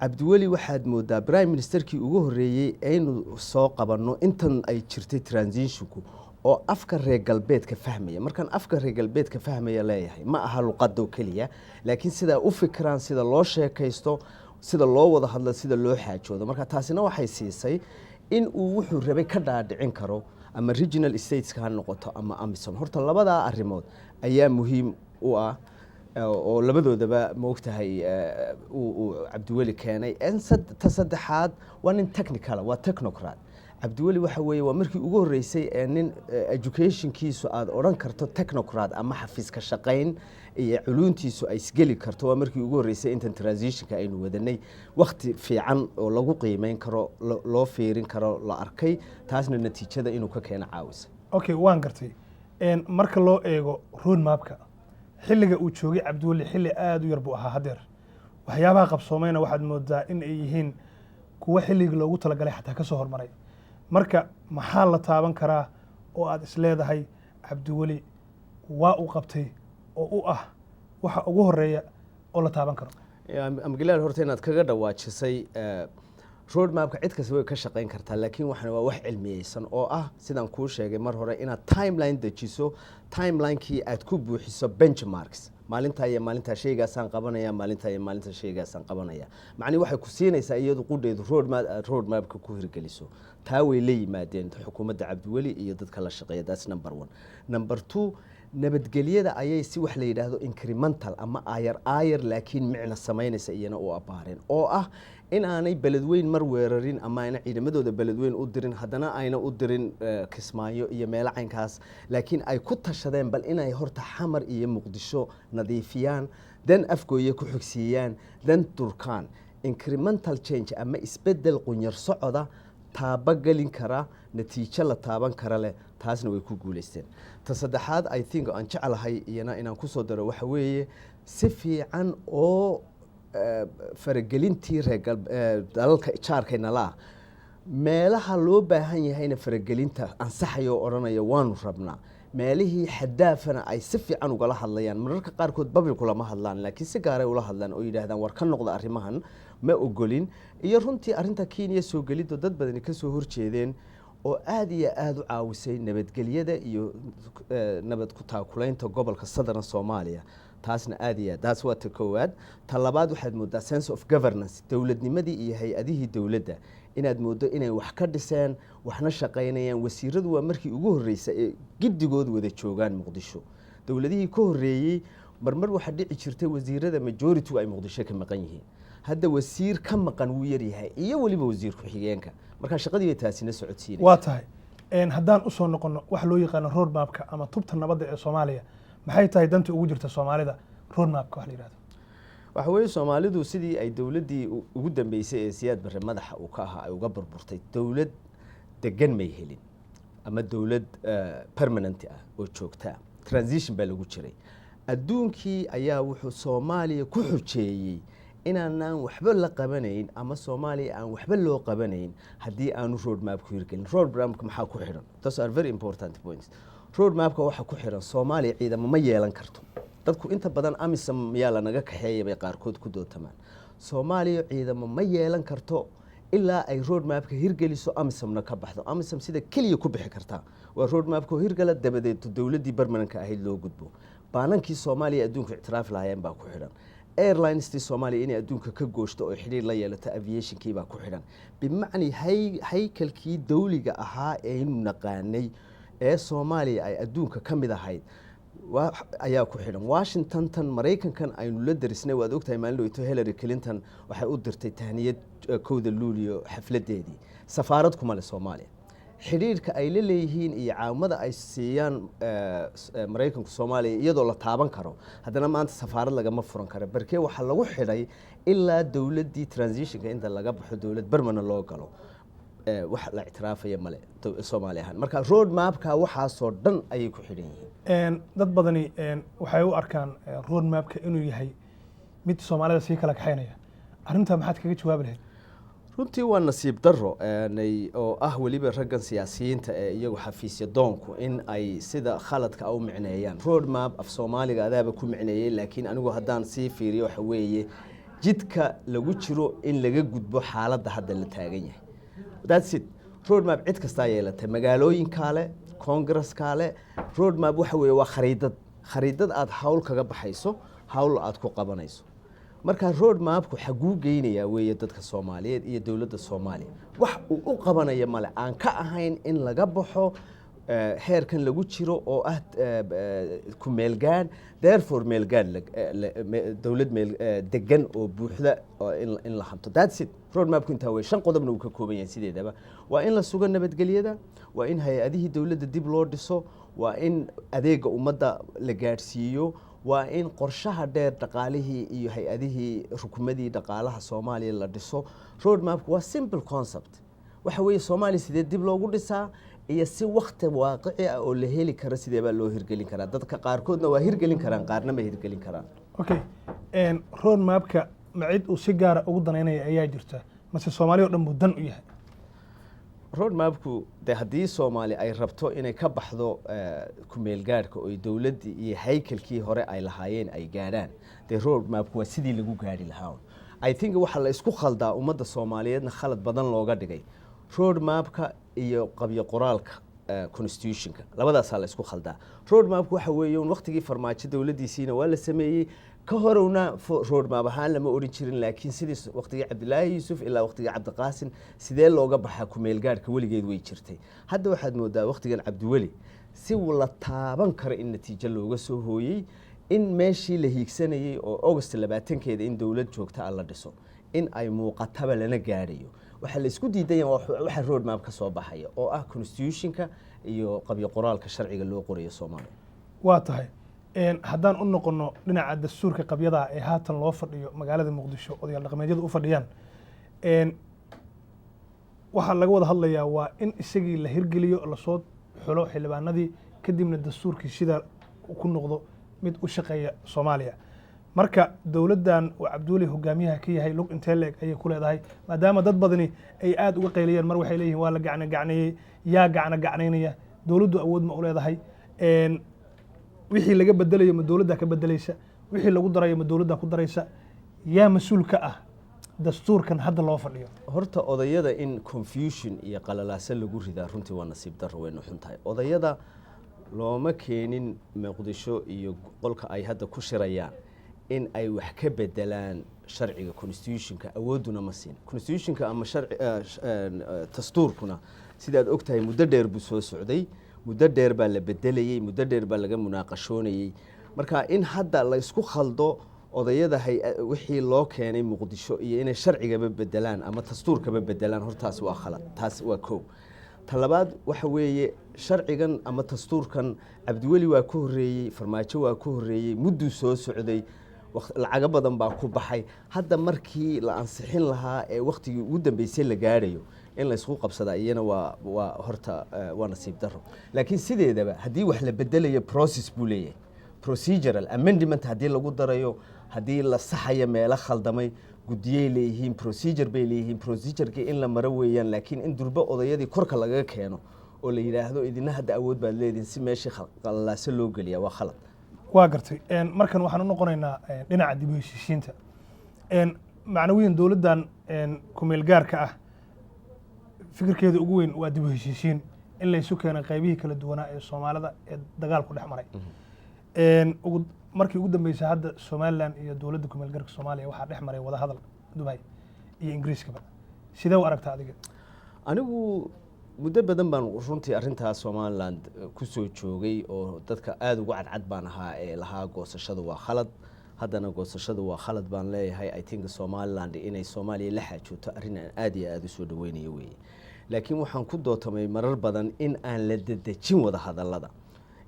cabdiweli waxaad moodaa prime ministerkii ugu horreeyey aynu soo qabanno intan ay jirtay transitionku oo afka reer galbeedka fahmaya. markaan afka reer galbeedka fahmaya leeyahay ma aha luqadoo keliya, laakiin sida u fikiraan, sida loo sheekaysto, sida loo wada hadlo, sida loo xaajoodo. marka taasina waxay siisay in uu wuxuu rabay ka dhaadhicin karo ama regional states ha noqoto ama amisom. horta labadaa arrimood ayaa muhiim u ah oo labadoodaba moogtahay uu cabdiweli keenay. ta saddexaad waa nin technical, waa technocrat. cabdiweli waxa weeye waa markii ugu horreysay ee nin educationkiisu aad odhan karto technocrat ama xafiiska shaqayn iyo culuuntiisu ay isgeli karto. waa markii ugu horreysay intan transitionka aynu wadanay waqti fiican oo lagu qiimeyn karo, loo fiirin karo, la arkay. taasna natiijada inuu ka keeno caawisa. okay, waan gartay. marka loo eego road mapka xilliga uu joogay cabdiweli xilli aad u yar buu ahaa hadeer. waxyaabaha qabsoomayna waxaad moodaa in ay yihiin kuwa xilligii loogu talagalay xataa ka soo hormaray. marka maxaa la taaban karaa oo aad isleedahay cabdiweli waa uu qabtay oo u ah waxa ugu horeeya oo la taaban karo? amgilaal horta inaad kaga dhawaajisay road mapka cid kasta way ka shaqayn kartaa, laakiin waxana waa wax cilmiyeysan oo ah sidaan kuu sheegay mar hore inaad timeline dejiso. timelinekii aad ku buuxiso benchmarks. maalintaa iyo maalintaa shaygaasaan qabanaya, maalintaa iyo maalintaa shaygaasaan qabanaya. macnii waxay ku siinaysaa iyadu qudheedu road mapka ku hirgeliso. taa way la yimaadeen xukuumadda cabdiweli iyo dadka la shaqeeya. that's number 1. number 2, nabadgelyada ayay si wax la yidhaahdo incremental ama aayar laakiin micna samaynaysa iyana u abaareen, oo ah in aanay beledweyn mar weerarin ama ayna ciidamadooda beledweyn u dirin, haddana ayna u dirin kismaayo iyo meelo caynkaas, laakiin ay ku tashadeen bal inay horta xamar iyo muqdisho nadiifiyaan, dan afgooye ku xogsiiyaan, dan durkaan. incremental change ama isbedel qunyar socoda taabagelin kara, natiijo la taaban kara leh. taasna way ku guulaysteen. ta saddexaad I think aan jeclahay iyana inaan ku soo daro waxa weeye si fiican oo faragelintii dalalka jaarkaynala meelaha loo baahan yahayna faragelinta ansaxayo odhanaya waanu rabnaa. meelihii xadaafana ay si fiican ugala hadlayaan. mararka qaarkood babilku lama hadlaan, laakiin si gaaray ula hadlaan oo yidhaahdaan war ka noqda arrimahan ma ogolin. iyo runtii arrinta Kenya soo geliddo dad badani ka soo horjeedeen oo aad iyo aad u caawisay nabadgelyada iyo nabad ku taakulaynta gobolka Southern Soomaaliya. taasna aad iyo aad taas waa ta koowaad. ta labaad waxaad moodaa sense of governance, dowladnimadii iyo hay-adihii dowladda inaad moodo inay wax ka dhiseen, waxna shaqaynayaan. wasiiradu waa markii ugu horreysay ee giddigood wada joogaan muqdisho. dowladihii ka horreeyey marmar waxaa dhici jirtay wasiirada majority ay muqdisho ka maqan yihiin. hadda wasiir ka maqan wuu yar yahay iyo waliba wasiir ku-xigeenka. marka shaqadii ay taasina socodsiinaysaa. waa tahay haddaan u soo noqono wax loo yaqaano road mapka ama tubta nabadda ee Soomaaliya, maxay tahay danta ugu jirta Soomaalida road mapka wax la yiraahdo? waxa weeye Soomaalidu sidii ay dawladdii ugu dambeysay ee Siyaad Barre madaxa uu ka ahaa ay uga burburtay, dawlad degan may helin ama dawlad permanent ah oo joogta. transition baa lagu jiray. adduunkii ayaa wuxuu Soomaaliya ku xujeeyay inaanaan waxba la qabanayn ama Soomaaliya aan waxba loo qabanayn haddii aanu road map ku hirgelin. road map maxaa ku xiran? Those are very important points. road mapka waxa ku xiran Soomaaliya ciidamo ma yeelan karto. dadku inta badan amisom miyaa la naga kaxeeyay bay qaarkood ku dootamaan. Soomaaliya ciidamo ma yeelan karto ilaa ay road mapka hirgeliso amisomna ka baxdo. amisom sida kaliya ku bixi kartaa waa road mapka hirgala dabadeed dawladdii barmananka ahayd loo gudbo. baanankii Soomaaliya adduunka ictiraaf lahaayeen baa ku xidhan. airlines tii Soomaaliya inay adduunka ka gooshto oo xiriir la yeelato aviationkii baa ku xidhan. bimacni haykalkii dawliga ahaa ee naqaanay ee Soomaaliya ay adduunka ka mid ahayd ayaa ku xidhan. Washington tan Mareykankan aynu la darisnay waad ogtahay maalin dhaweyto Hillary Clinton waxay u dirtay tahniyad 1 Luulyo xafladeedii. safaarad kuma leh Soomaaliya. xiriirka ay la leeyihiin iyo caawimada ay siiyaan Mareykanku Soomaaliya iyadoo la taaban karo, haddana maanta safaarad lagama furan karo. barkee waxa lagu xidhay ilaa dawladdii transitionka inta laga baxo dawlad barmana loo galo wax la ictiraafaya male Soomaaliya ahaan. marka road mapka waxaasoo dhan ayay ku xidhan yihiin. dad badani waxay u arkaan road mapka inuu yahay mid Soomaalida sii kala kaxaynaya. arrinta maxaad kaga jawaabi lahayd? runtii waa nasiib daro oo ah waliba raggan siyaasiyiinta ee iyagu xafiisya doonku in ay sida khaladka u micneeyaan. road map af Soomaaliga adaaba ku micneeyay, laakiin anigu haddaan sii fiiriyo waxa weeye jidka lagu jiro in laga gudbo xaaladda hadda la taagan yahay. That's it. Road map cid kasta yeelatay magaalooyinka leh, congress-ka leh. Road map waxa weeye waa khariidad aad hawl kaga baxayso, hawl aad ku qabanayso. marka road mapku xaguu geynaya weeye dadka Soomaaliyeed iyo dawladda Soomaaliya wax uu u qabanaya male aan ka ahayn in laga baxo heerkan lagu jiro oo ah ku meelgaan therefore meelgaan dawlad meel degan oo buuxda in la hanto. That's it. road mapku inta way shan qodobna uu ka kooban yahay sideedaba waa in la sugo nabadgelyada, waa in hay'adihii dawladda dib loo dhiso, waa in adeega ummadda la gaarsiiyo, waa in qorshaha dheer dhaqaalihii iyo hay'adihii rukumadii dhaqaalaha Soomaaliya la dhiso. road mapku waa simple concept. waxa weeye Soomaaliya sidee dib loogu dhisaa iyo si waqti waaqici ah oo la heli karo sidee baa loo hirgelin karaa. dadka qaarkoodna waa hirgelin karaan, qaarna ma hirgelin karaan. Okay, road mapka ma cid uu si gaar ah ugu daneynaya ayaa jirta mase Soomaaliya oo dhan buu dan u yahay? road mapku de haddii Soomaali ay rabto inay ka baxdo ku meel gaarka oo dawladda iyo haykalkii hore ay lahaayeen ay gaaraan, de road mapku waa sidii lagu gaari lahaa. I think waxa la isku khaldaa ummadda Soomaaliyeedna khalad badan looga dhigay road mapka iyo qabyo qoraalka constitutionka labadaas la isku khaldaa. road mapku waxa weeye waqtigii farmaajo dawladdiisiina waa la sameeyay ka horowna road map ahaan lama oran jirin, laakiin sidii waqtigii Cabdilaahi Yuusuf ilaa waqtigii Cabdiqaasin sidee looga baxaa ku meel gaarka weligeed way jirtay. hadda waxaad moodaa waqtigan Cabdiweli si la taaban karo in natiijo looga soo hooyay, in meeshii la hiigsanayay oo August 20keeda in dawlad joogta la dhiso in ay muuqataba lana gaarayo. waxa la isku diidan yahay waxa road map ka soo baxaya oo ah constitutionka iyo qabyo qoraalka sharciga loo qorayo Soomaaliya. waa tahay haddaan u noqono dhinaca dastuurka qabyada ee haatan loo fadhiyo magaalada Muqdisho odayaal dhaqameedyadu u fadhiyaan, waxaa laga wada hadlayaa waa in isagii la hirgeliyo la soo xulo xildhibaanadii kadibna dastuurkii sida ku noqdo mid u shaqeeya Soomaaliya. marka dawladdan oo Cabdiweli hogaamiyaha ka yahay lug intee leeg ayay ku leedahay maadaama dad badani ay aad uga qayliyeen mar waxay leeyihiin waa la gacnaynaya yaa gacnaynaya dawladdu awood ma u leedahay wixii laga bedelayo ma dawladda ka bedelaysa wixii lagu darayo ma dawladda ku daraysa yaa mas'uul ka ah dastuurkan hadda loo fadhiyo? horta odayada in confusion iyo qalalaasa lagu ridaa runtii waa nasiib darro weyn u xuntahay. odayada looma keenin Muqdisho iyo qolka ay hadda ku shirayaan in ay wax ka bedelaan sharciga constitutionka, awooduna ma siin. constitutionka ama dastuurkuna sidaad ogtahay muddo dheer buu soo socday, muddo dheer baa la bedelayay, muddo dheer baa laga munaaqashoonayay. marka in hadda la isku khaldo odayada wixii loo keenay Muqdisho iyo inay sharcigaba bedelaan ama dastuurkaba bedelaan, hortaas waa khalad. taas waa koow. talabaad waxa weeye sharcigan ama dastuurkan Cabdiweli waa ka horeeyay, farmaajo waa ka horeeyay, mudduu soo socday, lacaga badan baa ku baxay. hadda markii la ansixin lahaa ee waqtigii ugu dambeysay la gaarayo in la isku qabsada iyana waa horta waa nasiib darro. laakiin sideedaba haddii wax la bedelayo process buu leeyahay, procedural amendment haddii lagu darayo, haddii la saxayo meelo khaldamay, gudiyay leeyihiin, procedure bay leeyihiin, procedureki in la maro weeyaan. laakiin in durba odayadii korka lagaga keeno oo la yiraahdo idina hadda awood baad leediin si meeshii qalalaasa loo geliya waa khalad. waa gartay. markan waxaan u noqonaynaa dhinaca dib u heshiisiinta. macnawiyan dawladdan ku meel gaarka ah fikirkeeda ugu weyn waa dib u heshiisiin in la isu keeno qaybihii kala duwanaa ee Soomaalida ee dagaalku dhex maray. markii ugu dambeysay hadda Somaliland iyo dawladda ku meel gaarka Soomaaliya waxaa dhex maray wada hadal Dubai iyo Ingiriiskaba. sidee u aragtaa adiga? anigu muddo badan baan runtii arrintaas Somaliland ku soo joogay oo dadka aad ugu cadcad baan ahaa ee lahaa goosashadu waa khalad. haddana goosashadu waa khalad baan leeyahay. I think Somaliland inay Soomaaliya la xaajooto arrin aan aad iyo aad u soo dhaweynayo weeye. laakiin waxaan ku dootamay marar badan in aan la dedejin wada hadallada,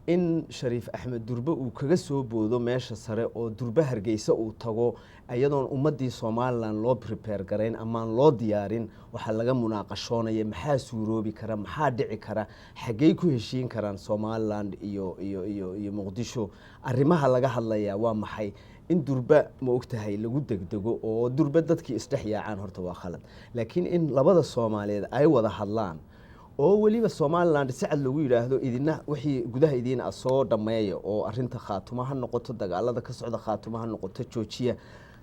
in Shariif Axmed Durbe uu kaga soo boodo meesha sare oo Durbe Hargeysa uu tago ayadoon ummadii Somaliland loo prepare gareyn ama loo diyaarin. waxa laga munaaqashoonaya maxaa suuroobi kara, maxaa dhici kara, xagee ku heshiin karaan Somaliland iyo Muqdisho. arrimaha laga hadlaya waa maxay? in Durbe ma ogtahay lagu degdego oo Durbe dadkii isdhex yaacaan horta waa khalad. laakiin in labada Soomaaliyeed ay wada hadlaan oo waliba Somaliland si cad lagu yiraahdo idina wixii gudaha idina soo dhameeyo oo arrinta khaatuma ha noqoto, dagaalada ka socda khaatuma ha noqoto, joojiya.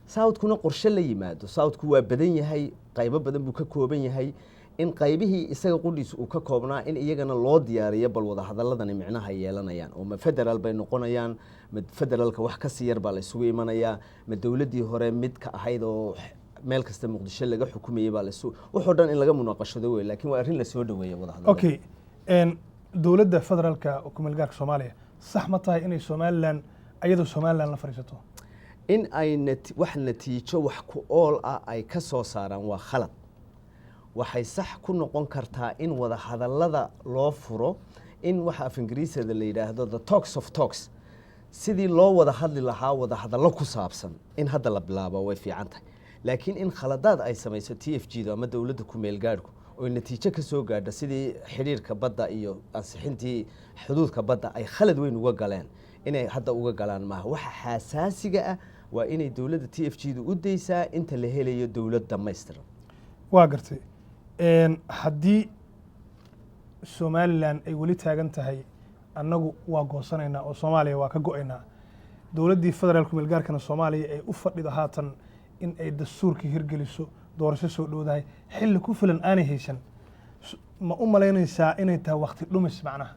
southkuna qorshe la yimaado. Southku waa badan yahay, qaybo badan buu ka kooban yahay, in qaybihii isaga qudhiisa uu ka koobnaa in iyagana loo diyaariyo bal wada hadaladani micnaha yeelanayaan, oo ma federal bay noqonayaan, ma federaalka wax ka sii yar baa la isugu imanayaa, ma dowladdii hore mid ka ahayd oo meel kasta Muqdisho laga xukumayay baa wuxuu dhan in laga munaaqashado wey, laakiin waa arrin la soo dhaweeya wada hadalada. Okay, dowladda federaalka oo ku meel gaarka Soomaaliya sax ma tahay inay Somaliland ayadoo Somaliland la fariisato? In ay wax natiijo wax ku ool ah ay ka soo saaraan waa khalad. waxay sax ku noqon kartaa in wada hadallada loo furo, in waxa af Ingiriisida la yiraahdo the talks of talks, sidii loo wada hadli lahaa wada hadallo ku saabsan in hadda la bilaabo way fiican tahay. laakiin in khaladaad ay samayso TFG ama dowladda ku meel gaarku oo natiijo ka soo gaadha sidii xiriirka badda iyo ansixintii xuduudka badda ay khalad weyn uga galeen inay hadda uga galaan maaha. waxa xasaasiga ah waa inay dowladda TFG u deysaa inta la helayo dowlad dhamaystiran. waa gartay haddii Somaliland ay weli taagan tahay annagu waa goosanaynaa oo Soomaaliya waa ka go'aynaa, dowladdii federaalka meel gaarkana Soomaaliya ay u fadhido haatan in ay dastuurka hirgeliso, doorasho soo dhowdahay, xilli ku filan aanay haysan, ma u malaynaysaa inay tahay waqti dhumis macnaha?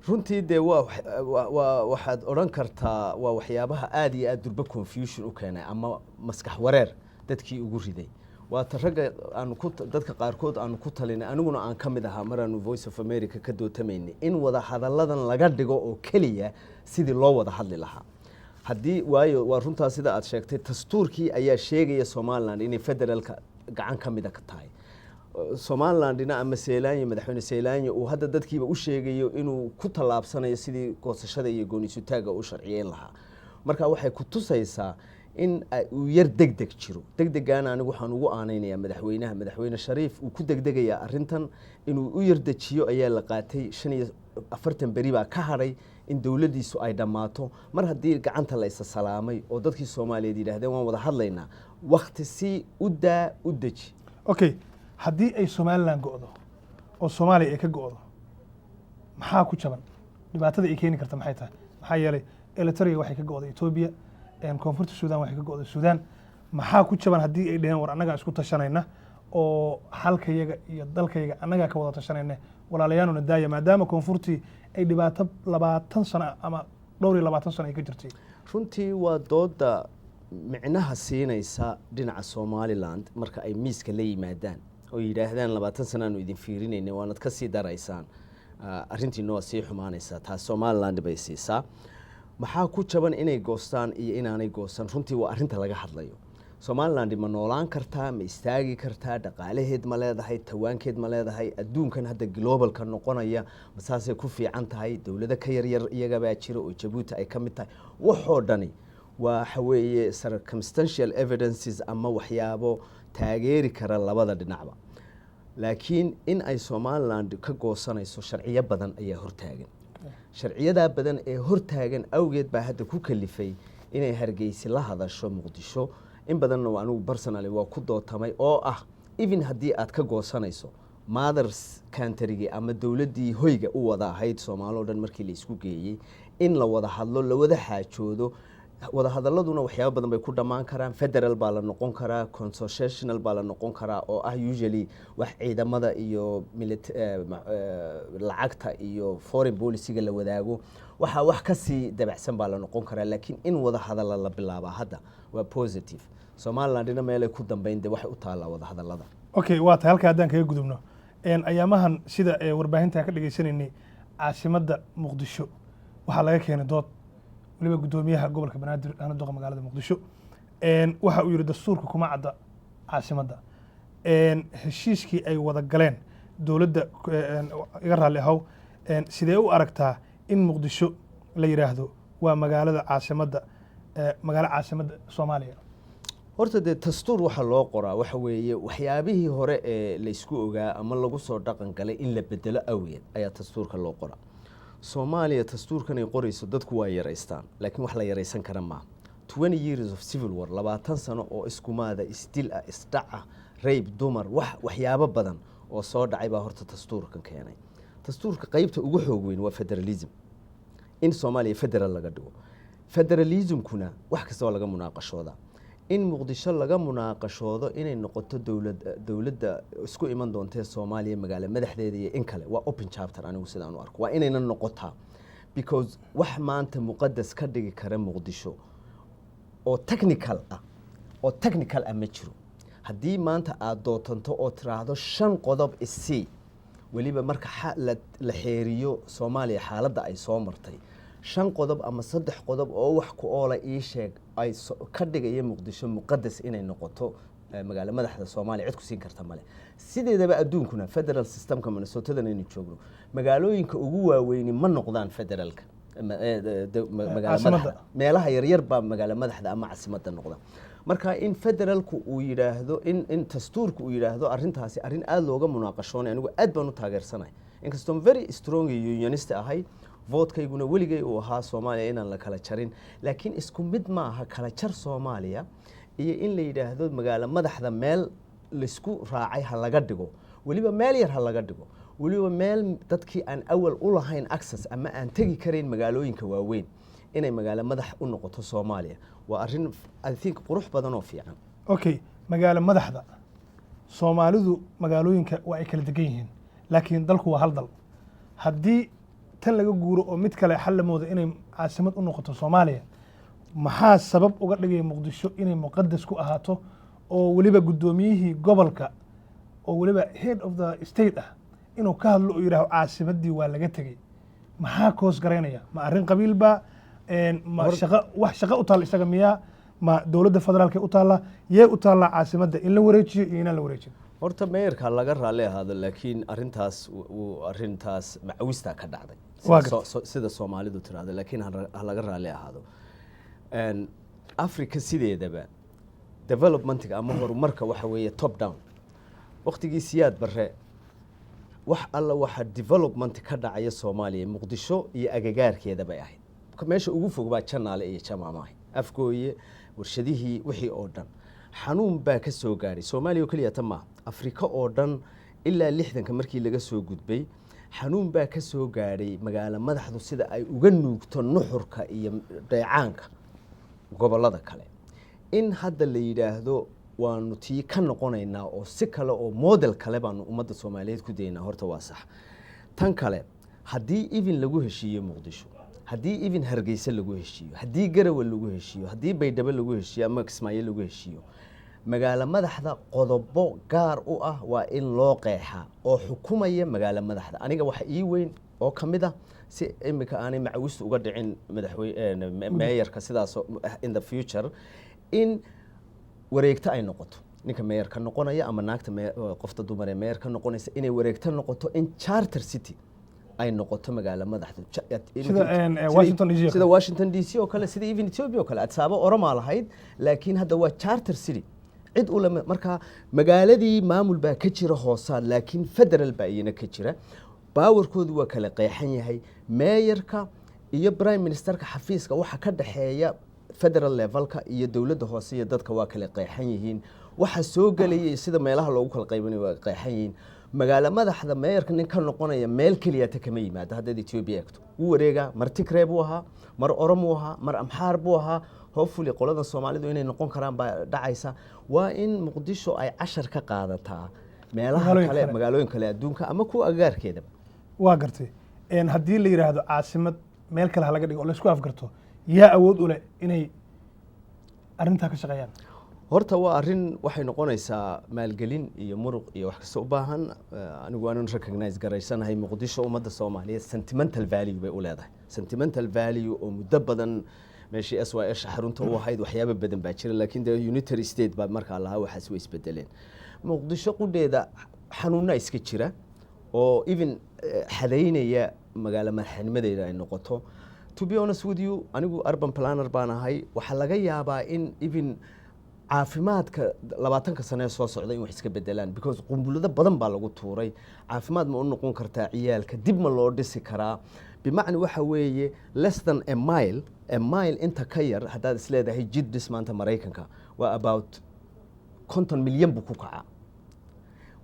runtii dee waxaad odhan kartaa waa waxyaabaha aad iyo aad durba confusion u keenay ama maskax wareer dadkii ugu riday. waata ragga dadka qaarkood aanu ku talinay, aniguna aan ka mid ahaa maraanu Voice of America ka dootamaynay in wada hadalladan laga dhigo oo keliya sidii loo wada hadli lahaa. haddii waayo waa runtaa sida aad sheegtay, dastuurkii ayaa sheegaya Somaliland inay federaalka gacan ka mid ah ka tahay. Somalilandina ama Seylaanya, madaxweyne Seylaanya uu hadda dadkiiba u sheegayo inuu ku tallaabsanayo sidii goosashada iyo gooniisutaaga u sharciyeyn lahaa. marka waxay ku tusaysaa in uu yar degdeg jiro. degdegaana anigu waxaan ugu aanaynayaa madaxweyne Shariif uu ku degdegayaa arrintan inuu u yar dejiyo ayaa la qaatay. 45 beri baa ka hadhay in dowladdiisu ay dhammaato. mar haddii gacanta la isa salaamay oo dadkii Soomaaliyeed yidhaahdeen waan wada hadlaynaa, waqti si u deji. Okay, haddii ay Somaliland go'do oo Soomaaliya ay ka go'do, maxaa ku jaban? dhibaatada ay keeni karta maxay tahay? maxaa yeelay Eritrea waxay ka go'day Ethiopia, koonfurta Suudaan waxay ka go'day Suudaan. maxaa ku jaban haddii ay dhaheen war annaga isku tashanayna oo halkayaga iyo dalkayaga annaga ka wada tashanayna walaalayaanuna daaya, maadaama koonfurtii ay dhibaato 20 sano ama dhowr iyo 20 sano ay ka jirtay? runtii waa dooda micnaha siinaysa dhinaca Somaliland marka ay miiska la yimaadaan oo yiraahdaan 20 sano aanu idin fiirinayna waanad ka sii daraysaan, arrintiina waa sii xumaanaysaa. taas Somaliland bay siisaa. maxaa ku jaban inay goostaan iyo inaanay goostan? runtii waa arrinta laga hadlayo. Somaliland ma noolaan kartaa, ma istaagi kartaa, dhaqaalaheed ma leedahay, tawaankeed ma leedahay, adduunkan hadda globalka noqonaya masaasay ku fiican tahay, dowlado ka yaryar iyaga baa jira oo Djibouti ay ka mid tahay. waxoo dhani waxa weeye circumstantial evidences ama waxyaabo taageeri kara labada dhinacba. laakiin in ay Somaliland ka goosanayso sharciyo badan ayaa hortaagan. sharciyada badan ee hortaagan awgeed baa hadda ku kalifay inay Hargeysa la hadasho Muqdisho. in badanna waa anigu personally waa ku dootamay oo ah even haddii aad ka goosanayso mothers country ama dowladdii hoyga u wada ahayd Soomaaliya oo dhan markii la isku geeyay in la wada hadlo, la wada xaajoodo. wada hadalladuna waxyaabo badan bay ku dhamaan karaan. federal baa la noqon karaa, constitutional baa la noqon karaa oo ah usually wax ciidamada iyo lacagta iyo foreign policy-ga la wadaago. waxa wax ka sii dabacsan baa la noqon karaa. laakiin in wada hadalla la bilaabo hadda waa positive. Somalilandina meelay ku dambeynde waxay u taallaa wada hadallada. Okay, waa tahay halka haddaan kaga gudubno ayaamahan sida warbaahinta ka dhageysanaynay caasimadda Muqdisho waxaa laga keenay dood waliba gudoomiyaha gobolka Banaadir ana doqa magaalada Muqdisho waxa uu yiri dastuurka kuma cadda caasimadda. heshiiskii ay wada galeen dowladda iga raali ahaw, sidee u aragtaa in Muqdisho la yiraahdo waa magaalada caasimadda Soomaaliya? horta dee dastuur waxa loo qoraa waxa weeye waxyaabihii hore ee la isku ogaa ama lagu soo dhaqan galay in la bedelo awgeed ayaa dastuurka loo qoraa. Soomaaliya dastuurkan ay qorayso dadku waa yaraystaan, laakiin wax la yaraysan kara ma. 20 years of civil war, 20 sano oo iskumaada, isdil ah, isdhaca, rape, dumar, waxyaabo badan oo soo dhacay baa horta dastuurkan keenay. dastuurka qaybta ugu xoog weyn waa federalism. in Soomaaliya federal laga dhigo. federalismkuna wax kasta oo laga munaaqashooda. in muqdisho laga munaaqashoodo inay noqoto dowladda isku iman doontee Soomaaliya magaalo madaxdeeda iyo in kale waa open chapter anigu sidaan u arko waa inayna noqotaa because wax maanta muqadas ka dhigi kara muqdisho oo technical ma jiro haddii maanta aad dootanto oo tiraahdo 5 qodob isii waliba marka la xeeriyo Soomaaliya xaaladda ay soo martay 5 qodob ama 3 qodob oo wax ku oola ii sheeg ay ka dhigaya muqdisho muqadas inay noqoto magaalo madaxda Soomaaliya cid ku siin karta male sideedaba adduunkuna federal systemka Minnesota inaynu joogno magaalooyinka ugu waaweyn ma noqdaan federalka magaalada meelaha yaryar baa magaalo madaxda ama caasimadda noqda marka in federalku uu yiraahdo in dastuurku uu yiraahdo arintaasi arin aad looga munaaqashoonay anigu aad baan u taageersanay inkastoo very strong unionist ahay vote-kayguna weligay uu ahaa Soomaaliya inaan la kala jarin laakiin isku mid ma aha kala jar Soomaaliya iyo in la yiraahdo magaalo madaxda meel la isku raacay ha laga dhigo waliba meel yar ha laga dhigo waliba meel dadkii aan awal u lahayn access ama aan tagi karin magaalooyinka waaweyn inay magaalo madax u noqoto Soomaaliya waa arin I think qurux badan oo fiican okay magaalo madaxda Soomaalidu magaalooyinka waa ay kala degan yihiin laakiin dalku waa hal dal haddii tan laga guuro oo mid kale xal lamooda inay caasimad u noqoto Soomaaliya maxaa sabab uga dhigay muqdisho inay muqadas ku ahaato oo waliba gudoomiyihii gobolka oo waliba head of the state ah inuu ka hadlo oo yiraahdo caasimadii waa laga tagay maxaa koos gareynaya ma arrin qabiil ba ma shaqo u taal isaga miyaa ma dawladda federaalka u taala yee u taala caasimadda in la wareejiyo iyo in la wareejiyo horta meerka laga raali ahaado laakiin arintaas macawista ka dhacday sida Soomaalidu tiraahdo laakiin laga raali ahaado Africa sideedaba development ama horumarka waxa weeye top down waqtigii siyaad bare wax alla waxa development ka dhacaya Soomaaliya Muqdisho iyo agagaarkeeda bay ahayd meesha ugu fog baa Janaale iyo Jamaamaha afkooye warshadihii wixii oo dhan xanuun baa ka soo gaaray Soomaaliya kaliya tama Afrika oo dhan ilaa 60ka markii laga soo gudbay xanuun baa ka soo gaaray magaalo madaxdu sida ay uga nuugto nuxurka iyo dheecaanka gobolada kale in hadda la yiraahdo waanu tii ka noqonaynaa oo si kale oo model kale baan ummadda Soomaaliyeed ku deynaa horta waa sax tan kale haddii even lagu heshiiyo Muqdisho haddii even Hargeysa lagu heshiiyo haddii Garowe lagu heshiiyo haddii Baydhabo lagu heshiiyo ama Kismaayo lagu heshiiyo magaalo madaxda qodobo gaar u ah waa in loo qeexaa oo xukumaya magaalo madaxda aniga waxa ii weyn oo kamid ah si imika aanay macawistu uga dhicin madaxweyne mayorka sidaas in the future in wareegta ay noqoto ninka mayorka noqonaya ama naagta qofta dumar ee mayorka noqonaysa inay wareegta noqoto in charter city ay noqoto magaalo madaxda sida Washington DC oo kale sida even Ethiopia oo kale adsaabo Oromo lahayd laakiin hadda waa charter city cid u lama marka magaaladii maamul baa ka jira hoosaad laakiin federal baa iyana ka jira baawarkoodu waa kala qeexan yahay mayorka iyo prime ministerka xafiiska waxa ka dhaxeeya federal levelka iyo dawladda hoose iyo dadka waa kala qeexan yihiin waxa soo galay sida meelaha loogu kala qaybinayo waa qeexan yihiin magaalo madaxda mayorka nin ka noqonaya meel kaliya ta kama yimaado hadda Ethiopia eegto uu wareega mar Tigray buu ahaa mar Oromo ahaa mar Amxaar buu ahaa hopefully qolada Soomaalidu inay noqon karaan baa dhacaysa waa in Muqdisho ay 10 ka qaadataa meelaha kale magaalooyin kale adduunka ama ku agagaarkeeda waa gartay haddii la yiraahdo caasimad meel kale laga dhigo oo la isku afgarto yaa awood u leh inay arinta ka shaqeeyaan horta waa arin waxay noqonaysaa maalgelin iyo muruq iyo wax kasta u baahan anigu aan recognize garaysanahay Muqdisho ummadda Soomaaliyeed sentimental value bay u leedahay sentimental value oo muddo badan meeshii SYS xarunta u ahayd waxyaabo badan baa jira laakiin unitary state baa markaa lahaa waxaas way isbedeleen Muqdisho qudeeda xanuuna iska jira oo even xadeynaya magaalo madaxnimadeeda ay noqoto to be honest with you anigu urban planner baan ahay waxa laga yaabaa in even caafimaadka 20 sano soo socday in wax iska bedelaan because qumbulada badan baa lagu tuuray caafimaad ma u noqon kartaa ciyaalka dib ma loo dhisi karaa bimacni waxa weeye less than a mile inta ka yar hadaad isleedahay jid dhismaanta Mareykanka waa about 50 milyan buu ku kacaa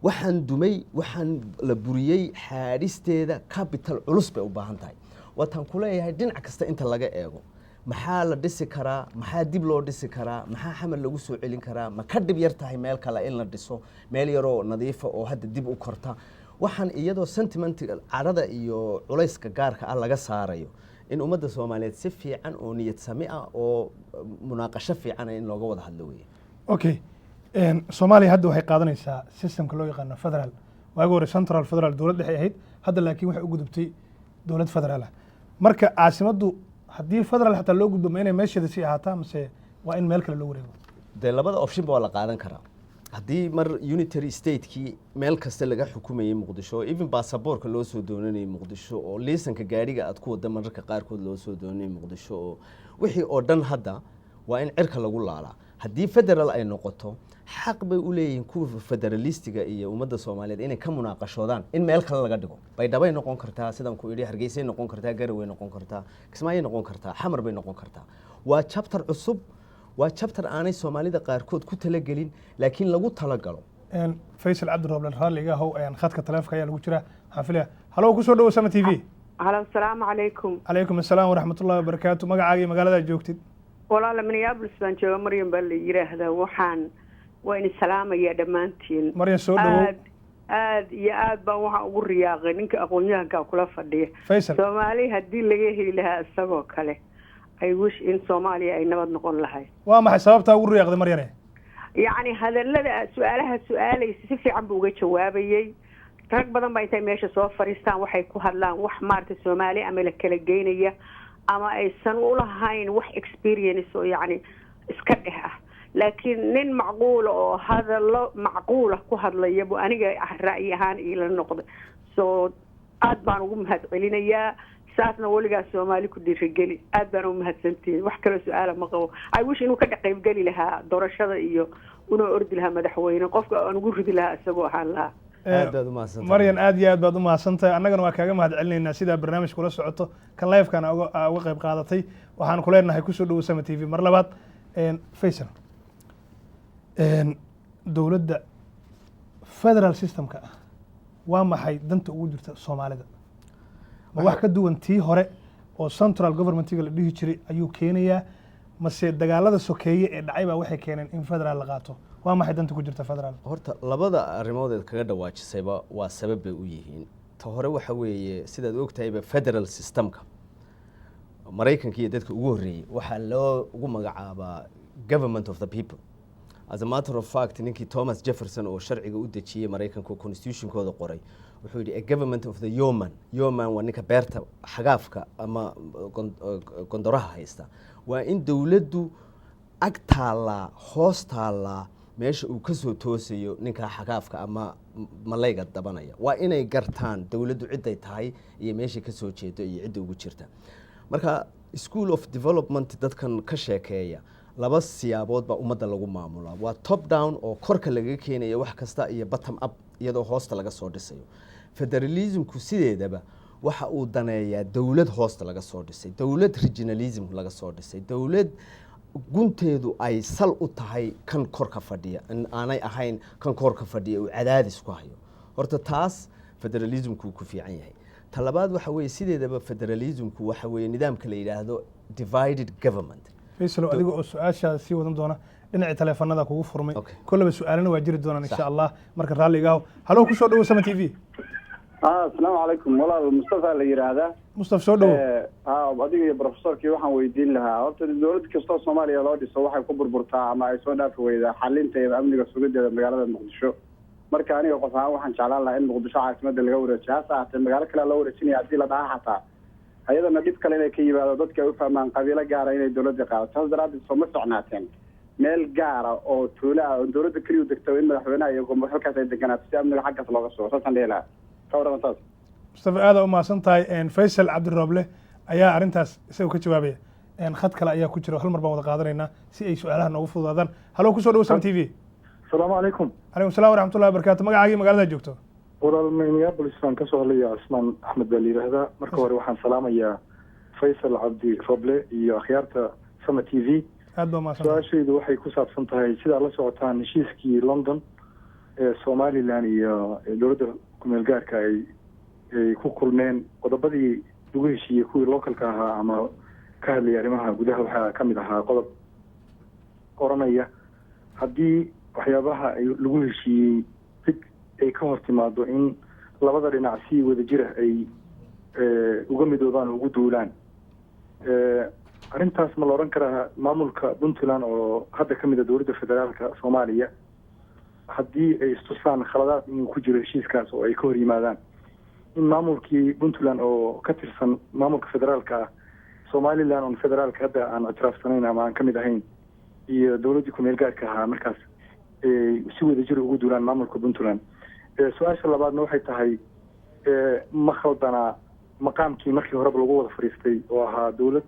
waxaan dumay waxaan la buriyay xaadisteeda capital culus bay u baahan tahay wataan ku leeyahay dhinac kasta inta laga eego maxaa la dhisi karaa, maxaa dib loo dhisi karaa, maxaa xamar lagu soo celin karaa, ma ka dhib yar tahay meel kale in la dhiso, meel yaroo nadiifa oo hadda dib u korta. waxaan iyadoo sentimentiga carada iyo culayska gaarka ah laga saarayo in ummadda Soomaaliyeed si fiican oo niyad sami ah oo munaaqasho fiican in looga wada hadlo weeye. okay Soomaaliya hadda waxay qaadanaysaa systemka loo yaqaan federal waagi hore central federal dowlad dhexe ahayd hadda laakiin waxay u gudubtay dowlad federaal ah marka caasimaddu haddii federal xataa loo gudbo ma inay meesheeda sii ahaataa mise waa in meel kale loo wareego dee labada option ba waa la qaadan karaa haddii mar unitary state-kii meel kasta laga xukumayay Muqdisho even baasaboorka loo soo doonanayay Muqdisho oo liisanka gaariga aad ku wada mararka qaarkood loo soo doonanayay Muqdisho oo wixii oo dhan hadda waa in cirka lagu laalaa haddii federal ay noqoto xaq bay u leeyihiin kuwa federalistiga iyo ummadda Soomaaliyeed inay ka munaaqashoodaan in meel kale laga dhigo baydhabo noqon kartaa sidan ku idhi Hargeysa noqon kartaa Garowe noqon kartaa Kismaayo noqon kartaa Xamar bay noqon kartaa waa chapter cusub waa chapter aanay Soomaalida qaarkood ku talagelin laakiin lagu talagalo Faysal Cabdirooble raaliga how ayaan khadka taleefanka ayaa lagu jira waxaan filayaa halo ku soo dhawo Sama TV halo assalaamu calaykum calaykum assalaam waraxmatullaahi wabarakaatu magacaaga iyo magaalada joogtid walaal Minneapolis baan jooga Maryam baa la yiraahdaa waxaan waa in salaamaya dhamaantiin Maryam soo dhawo aad iyo aad baan waxa ugu riyaaqay ninka aqoon-yahanka kula fadhiya Faysal Soomaali hadii laga heli lahaa isagoo kale I wish in Soomaaliya ay nabad noqon lahayd waa maxay sababta ugu riyaaqday Maryam يعني hadallada su'aalaha su'aalaysi si fiican buu uga jawaabayay rag badan baa intay meesha soo fariistaan waxay ku hadlaan wax maarta Soomaali ama la kala geynaya ama aysan u lahayn wax experience oo yani iska dheh ah laakiin nin macquul oo hadallo macquul ku hadlaya buu aniga ra'yi ahaan ila noqday soo aad baan ugu mahad celinayaa saasna waligaa Soomaali ku dhiirigeli aad baan u mahadsantiin wax kale su'aalo ma qabo I wish inuu ka qayb gali lahaa doorashada iyo inuu ordi lahaa madaxweyne qofka aan ugu ridi lahaa isagoo ahaan lahaa aad baad u mahadsantahay Maryam aad iyo aad baad u mahadsantahay annagana waa kaaga mahad celinaynaa sida barnaamijka kula socoto kan live-kana uga qayb qaadatay waxaan ku leenahay ku soo dhawo Sama TV mar labaad Faysal dowladda federal systemka waa maxay danta ugu jirta Soomaalida ma wax ka duwan tii hore oo central government-ga la dhihi jiray ayuu keenayaa mase dagaalada sokeeye ee dhacay baa waxay keeneen in federal la qaato waa maxay danta ku jirta federal horta labada arrimood ee kaga dhawaajisayba waa sabab bay u yihiin ta hore waxa weeye sidaad ogtahayba federal systemka Mareykanka iyo dadka ugu horeeyay waxa loo ugu magacaabaa government of the people as a matter of fact ninkii Thomas Jefferson oo sharciga u dejiyay Mareykanka constitution-kooda qoray wuxuu yidhi a government of the yeoman waa ninka beerta xagaafka ama gondoraha haysta waa in dowladdu ag taallaa hoos taallaa meesha uu ka soo toosayo ninka xagaafka ama malayga dabanaya waa inay gartaan dowladdu ciday tahay iyo meesha ka soo jeedo iyo cidda ugu jirta marka school of development dadkan ka sheekeeya laba siyaabood baa ummadda lagu maamulaa waa top down oo korka laga keenayo wax kasta iyo bottom up iyadoo hoosta laga soo dhisayo federalismku sideedaba waxa uu daneeyaa dowlad hoosta laga soo dhisay dowlad regionalism laga soo dhisay dowlad gunteedu ay sal u tahay kan korka fadhiya in aanay ahayn kan korka fadhiya uu cadaadis ku hayo horta taas federalismku ku fiican yahay talabaad waxa weeye sideedaba federalismku waxa weeye nidaamka la yiraahdo divided government Faysal adiga oo su'aasha si wadan doona dhinaca telefoonada kugu furmay kullaba su'aalana waa jiri doonaan insha Allah marka raaliga halo ku soo dhawo Sama TV assalaamu calaykum walaal Mustafa la yiraahdaa Mustafa soo dhawo adiga iyo professorkii waxaan weydiin lahaa horta dowlad kasta oo Soomaaliya loo dhiso waxay ku burburtaa ama ay soo dhaafi weydaa xalinta iyo amniga sugideeda magaalada Muqdisho marka aniga qof ahaan waxaan jeclaan lahaa in Muqdisho caasimadda laga wareejiyo hase magaalo kale loo wareejinayo haddii la dhaha xataa ayadana dhib kale inay ka yimaado dadka ay u fahmaan qabiilo gaara inay dowladda qaadato taas daraadeed soo ma socnaateen meel gaara oo tuulo ah oo dowladda keliya u degto in madaxweynaha iyo halkaas ay deganaato si amniga xaggaas looga sugo saasaan dhihi lahaa ka warrama taas Mustafa aad u mahadsan tahay Faysal Cabdirooble ayaa arrintaas isagoo ka jawaabaya khad kale ayaa ku jira hal mar baan wada qaadanaynaa si ay su'aalaha noogu fududaadaan halo ku soo dhawo Sama TV السلام عليكم. عليكم السلام ورحمة الله وبركاته magacaaga magaalada joogto walaal Minneapolis aan ka soo hadlayaa Asmaan Axmed baa yiraahdaa marka hore waxaan salaamayaa Faysal Cabdirooble iyo akhyaarta Sama TV aad baa mahadsan su'aashaydu waxay ku saabsan tahay sida la socotaan heshiiskii London ee Somaliland iyo dowladda kumeel gaarka ay ku kulmeen qodobadii lagu heshiiyey kuwii localka ahaa ama ka hadlayay arrimaha gudaha waxaa ka mid ahaa qodob oranaya haddii waxyaabaha lagu heshiiyey dib ay ka hor timaado in labada dhinac si wadajira ay uga midoobaan oo ugu duulaan arrintaas ma la odhan karaa maamulka puntland oo hadda ka mid a dowladda federaalka soomaaliya haddii ay istusaan khaladaad inuu ku jiro heshiiskaas oo ay ka hor yimaadaan in maamulkii puntland oo ka tirsan maamulka federaalka ah somaliland oon federaalka hadda aan ictiraafsanayn ama aan ka mid ahayn iyo dowladdii ku-meel gaarka ahaa markaas si wadajira ugu duulaan maamulka puntland su-aasha labaadna waxay tahay ma khaldanaa maqaamkii markii horeba lagu wada fadhiistay oo ahaa dowlad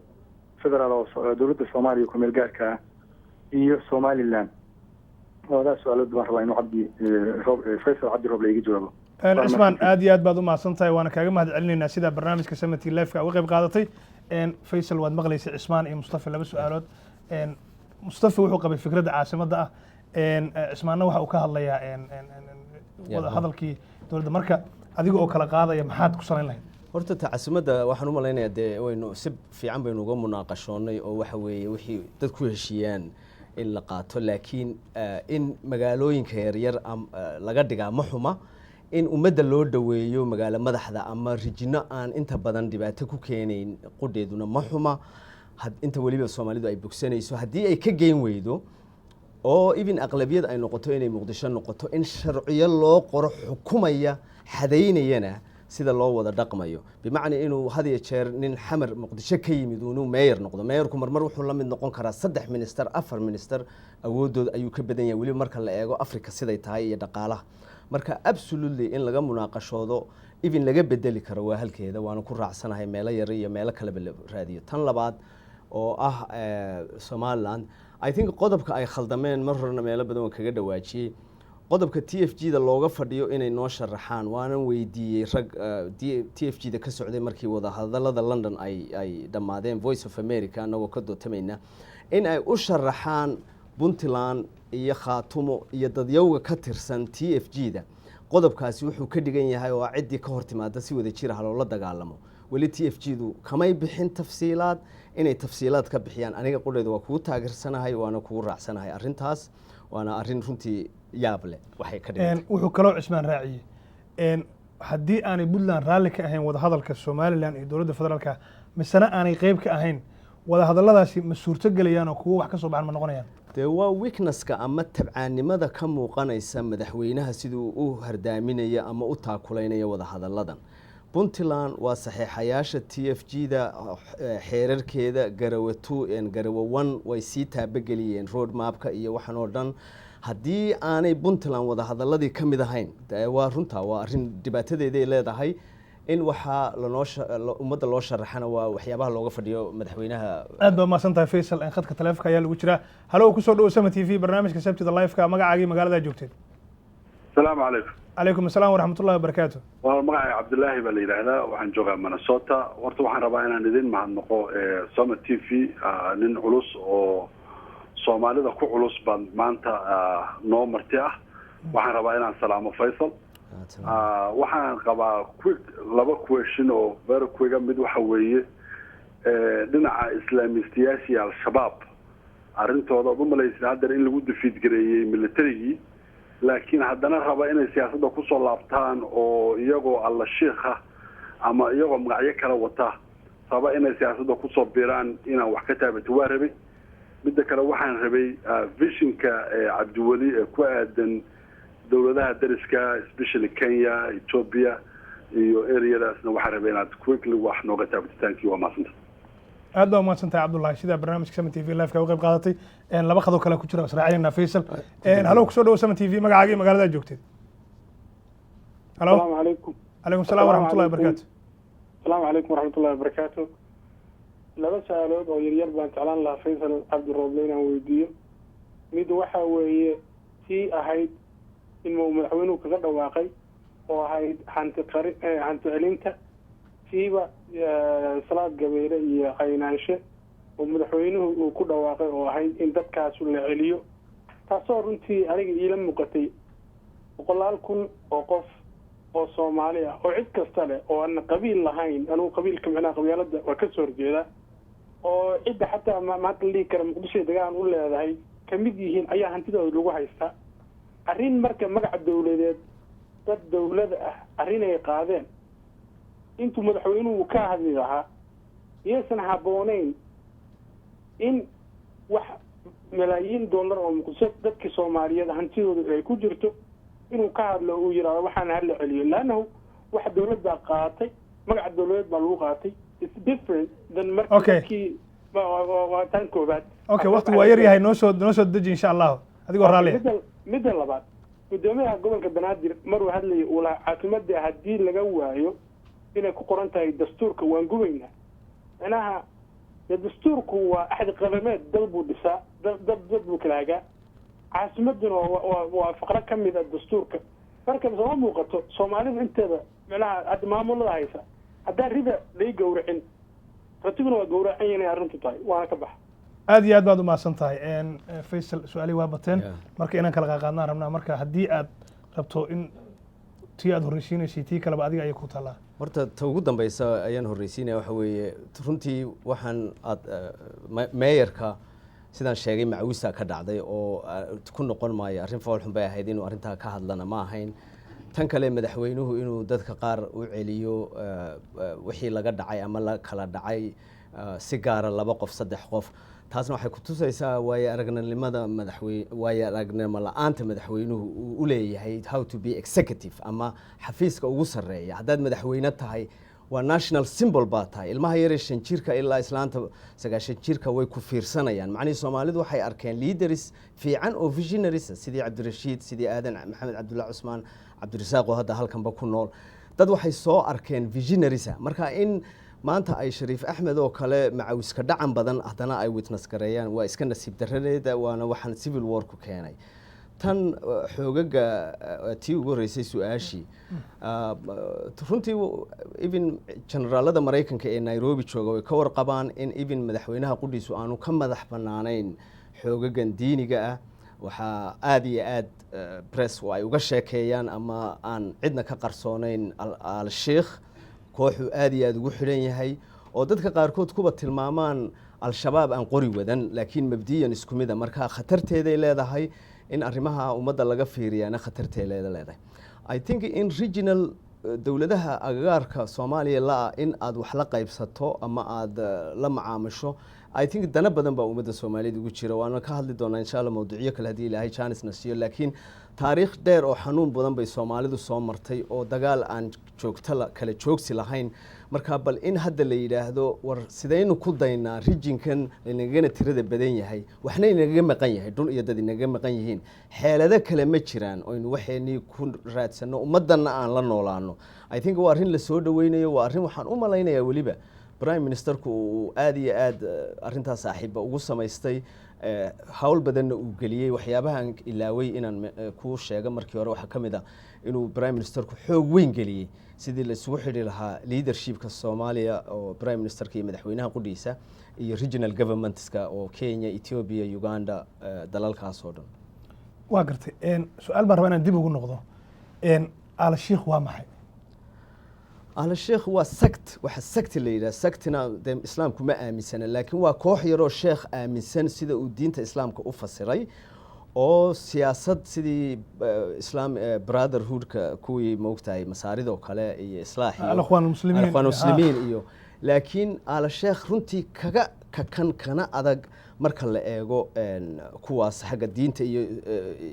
federaal oo dowladda soomaaliya ku-meel gaarka ah iyo somaliland labadaas su-aalood baan rabaa inuu faysal cabdi roble iga jawaabo cismaan aad iyo aad baad u mahadsan tahay waana kaaga mahad celinaynaa sidaa barnaamijka Summit Live-ka uga qayb qaadatay faysal waad maqlaysay cismaan iyo mustafa laba su-aalood mustafa wuxuu qabay fikradda caasimadda ah cismaanna waxa uu ka hadlayaa wada hadalkii dowladda marka adiga oo kala qaadaya maxaad ku salayn lahayd horta caasimadda waxaan u malaynayaa dee waynu si fiican baynu uga munaaqashoonnay oo waxa weeye wixii dad ku heshiiyaan in la qaato laakiin in magaalooyinka yaryar laga dhigaa ma xuma in ummadda loo dhoweeyo magaalo madaxda ama rijino aan inta badan dhibaato ku keenayn qudheeduna ma xuma inta weliba soomaalidu ay bogsanayso haddii ay ka geyn weydo oo even aqlabiyad ay noqoto inay muqdisho noqoto in sharciyo loo qoro xukumaya xadaynayana sida loo wada dhaqmayo bimacnaa inuu had iyo jeer nin xamar muqdisho ka yimid inuu meeyar noqdo meeyarku marmar wuxuu la mid noqon karaa 3 minister 4 minister awoodood ayuu ka badan yahay weliba marka la eego Afrika siday tahay iyo dhaqaalaha marka absolutely in laga munaaqashoodo even laga bedeli karo waa halkeeda waana ku raacsanahay meelo yar iyo meelo kale la raadiyo tan labaad oo ah Somaliland I think qodobka ay khaldameen mar horena meelo badan oo kaga dhawaajiyay qodobka TFG da looga fadhiyo inay noo sharaxaan waana weydiiyay rag TFG da ka socday markii wada hadallada London ay dhamaadeen Voice of America anagoo ka dootamayna in ay u sharaxaan Puntland iyo Khaatumo iyo dadyowga ka tirsan TFG da qodobkaasi wuxuu ka dhigan yahay oo cidii ka hor timaada si wada jir ah loo dagaalamo wali TFG du kamay bixin tafsiilaad inay tafsiilaad ka bixiyaan aniga qodheed waa kugu taageersanahay waana kugu raacsanahay arrintaas waana arrin runtii yaab leh waxay ka dhigeen wuxuu kaloo cismaan raaciyay haddii aanay Puntland raalli ka ahayn wada hadalka Somaliland iyo dowladda federaalka misana aanay qayb ka ahayn wada hadalladaasi ma suurto galayaan oo kuwa wax ka soo baxan ma noqonayaan dee waa weaknesska ama tabcaanimada ka muuqanaysa madaxweynaha siduu u hardaaminaya ama u taakulaynaya wada hadalladan Puntland waa saxiixayaasha TFG da xeerarkeeda garawe 2 garawe 1 way sii taabageliyeen road mapka iyo waxan oo dhan haddii aanay Puntland wada hadalladii ka mid ahayn waa runta waa arrin dhibaatadeeda ay leedahay in waxa ummadda loo sharaxana waa waxyaabaha looga fadhiyo madaxweynaha aad baa mahadsan tahay Faysal khadka taleefanka ayaa lagu jiraa halo ku soo dhawo Summit TV barnaamijka Sabtida Live-ka magacaaga magaalada joogteed السلام عليكم. عليكم السلام ورحمة الله وبركاته. والله عبد الله بالإلهنا وحن جوجا مينيسوتا ورتو وحن ربعنا ندين مع النقو Summit TV نن علوس أو Soomaalida ku culus baan maanta noo marti ah waxaan rabaa inaan salaamo Faysal waxaan qabaa laba question oo very quick mid waxa weeye dhinaca islaamistiyaasha al-shabaab arintooda u malaysay hadda in lagu defeat gareeyay military laakiin haddana raba inay siyaasadda ku soo laabtaan oo iyagoo alla sheekha ama iyagoo magacyo kala wata raba inay siyaasadda ku soo biiraan inaan wax ka taabato waa rabay midda kale waxaan rabay visionka Cabdiwali ee ku aadan dawladaha dariska especially Kenya Ethiopia iyo areadaasna waxaan rabay inaad quickly wax nooga taabtitaanki waa maasanta aad baa mahadsantahay Cabdullaahi sida barnaamijka Summit TV Live-ka uga qayb qaadatay laba qado kale ku jira israaciilna Faysal halo ku soo dhawo Summit TV magacaaga magaalada joogteed halo السلام عليكم عليكم السلام ورحمة الله وبركاته السلام عليكم ورحمة الله وبركاته laba su'aalood oo yaryar baan jeclaan lahaa Faysal Cabdi Roble inaan weydiiyo mid waxa weeye tii ahayd in madaxweynuhu kaga dhawaaqay oo ahayd hanti celinta tiiba salaad gabeere iyo qaynaanshe oo madaxweynuhu uu ku dhawaaqay oo ahayd in dadkaas la celiyo taasoo runtii aniga iila muuqatay 100,000 oo qof oo Soomaali ah oo cid kasta leh oo aan qabiil lahayn anigu qabiilka macnaha qabyaalada waa ka soo horjeeda oo cidda xataa maanta la dhihi kara muqdisho degaan u leedahay kamid yihiin ayaa hantidooda lagu haystaa arrin marka magaca dawladeed dad dawlada ah arrin ay qaadeen intuu madaxweynuhu ka hadli lahaa iyaysan habbooneyn in wax malaayiin dollar oo muqdisho dadkii soomaaliyeed hantidooda ay ku jirto inuu ka hadlo uu yidhaahdo waxaan hala celiyo laannahu waxa dawlad baa qaatay magaca dawladeed baa lagu qaatay it's different than markii waa tan koobaad okay waqti waa yar yahay noo soo deji insha allah adigoo raalli midda labaad gudoomiyaha gobolka banaadir maruu hadlayay uu lahaa caafimaadda haddii laga waayo inay ku qoran tahay dastuurka waan gubaynaa macnaha dastuurku waa axdi qadameed dal buu dhisaa dad buu kala hagaa caasimaduna waa faqro ka mid a dastuurka marka sama muuqato soomaalida inteeda macnaha hadda maamulada haysa haddaan rida lay gowracin ratiguna waa gowracan inay arrintu tahay waana ka baxa aad iyo aad baad u mahadsan tahay faysal su-aalihii waa bateen marka inaan kala qaadqaadnaan rabnaa marka haddii aad rabto in tii aad horreysiinaysay tii kaleba adiga ayay ku taallaa horta ta ugu dambeysa ayaan horreysiinaya waxa weeye runtii waxaan aad meeyarka sidaan sheegay macawisa ka dhacday oo ku noqon maayo arrin foolxun bay ahayd inuu arrintaa ka hadlana ma ahayn tan kale madaxweynuhu inuu dadka qaar u celiyo wixii laga dhacay ama la kala dhacay si gaara 2 qof 3 qof taasna waxay ku tusaysaa waayo aragnimada waayo aragnimo la'aanta madaxweynuhu uu u leeyahay how to be executive ama xafiiska ugu sarreeya haddaad madaxweyne tahay waa national symbol baa tahay ilmaha yaree 5 jirka ilaa islaanta 9 jirka way ku fiirsanayaan macnihii soomaalidu waxay arkeen leaders fiican oo visionaries sidii cabdirashiid sidii aadan maxamed cabdulla cusmaan cabdirasaaq oo hadda halkanba ku nool dad waxay soo arkeen visionaries marka in maanta ay shariif axmed oo kale macawiska dhacan badan haddana ay witness gareeyaan waa iska nasiib daradeeda waana waxaan civil war ku keenay tan xoogaga tii ugu horeysay su-aashii runtii even generaalada maraykanka ee nairobi jooga way ka warqabaan in even madaxweynaha qudhiisu aanu ka madax banaanayn xoogagan diiniga ah waxaa aada iyo aad press ay uga sheekeeyaan ama aan cidna ka qarsoonayn al-sheikh kooxuu aada iyo aada ugu xidhan yahay oo dadka qaarkood kuba tilmaamaan al-shabaab aan qori wadan laakiin mabdiyan isku mida marka khatarteeday leedahay in arrimaha ummadda laga fiiriyaana khatarteeda leedahay I think in regional dowladaha agagaarka Soomaaliya la in aad wax la qaybsato ama aad la macaamusho I think dana badan baa ummadda Soomaaliyeed ugu jira waana ka hadli doonaa insha Allah mawduucyo kale hadii Ilaahay chance na siiyo laakiin taariikh dheer oo xanuun badan bay Soomaalidu soo martay oo dagaal aan joogto kala joogsi lahayn marka bal in hadda la yiraahdo war sidaynu ku daynaa regionkan inagana tirada badan yahay waxna inaga maqan yahay dhul iyo dad inaga maqan yihiin xeelado kale ma jiraan oo in waxeenii ku raadsano ummadana aan la noolaano I think waa arrin la soo dhaweynayo waa arrin waxaan u malaynayaa waliba prime ministerku uu aad iyo aad arrintaas saaxiiba ugu samaystay hawl badanna uu geliyay waxyaabahan ilaaway inaan ku sheego markii hore waxa kamid ah inuu prime ministerku xoog weyn geliyay sidii la isugu xidhi lahaa leadershipka Soomaaliya oo prime ministerka iyo madaxweynaha qudhiisa iyo regional governmentska oo Kenya, Ethiopia, Uganda dalalkaas oo dhan waa gartay su'aal baan rabaa inaan dib ugu noqdo al-sheikh waa maxay al-sheikh waa sect waxa sect la yiraahdo sectina islaamku ma aaminsana laakiin waa koox yar oo sheekh aaminsan sida uu diinta islaamka u fasiray oo siyaasad sidii islaam brotherhoodka kuwii moogtahay masaaridoo kale iyo islaax iyo al-ikhwan muslimiin iyo laakiin al-sheikh runtii kaga kana adag marka la eego kuwaas xagga diinta iyo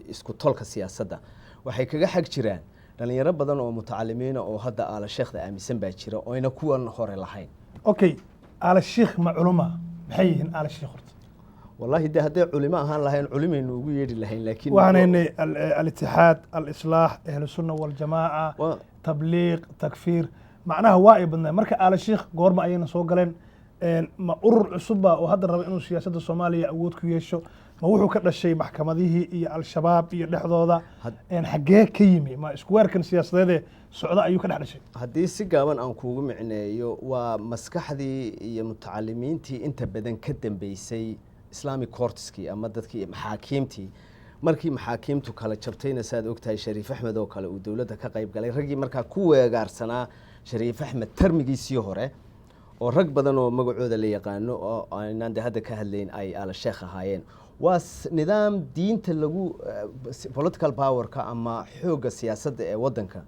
isku tolka siyaasadda waxay kaga xag jiraan dhalinyaro badan oo mutacalimiina oo hadda al-sheikh aaminsan baa jira oo ayna kuwan hore lahayn okay al-sheikh ma culuma maxay yihiin al-sheikh horta والله ده هذا علماء هان لهين علماء نوجي يدي لهين لكن وأنا الاتحاد الإصلاح أهل السنة والجماعة تبليغ تكفير معناها وايد بدنا مركز على الشيخ قرب أينا سوقلن ما أرر عصبة وهذا الربع إنه سياسة الصومالية أود كيشو ما هو كذا الشيء محكمة ذي هي الشباب يلحظوا هذا يعني حاجة كيمي ما سكوير كان سياسة ذي السعودية أيو كذا شيء هذه سجاوان أنكو معناه ومسكح ذي متعلمين تي أنت بدن كدم بيسي islami courtski ama dadkii maxaakiimtii markii maxaakiimtu kala jabtayna saad ogtahay shariif axmed oo kale uu dawladda ka qayb galay ragii markaa ku weegaarsanaa shariif axmed tarmigiisii hore oo rag badan oo magacooda la yaqaano oo aanan hadda ka hadlayn ay ala sheekh ahaayeen waa nidaam diinta lagu political powerka ama xoogga siyaasadda ee waddanka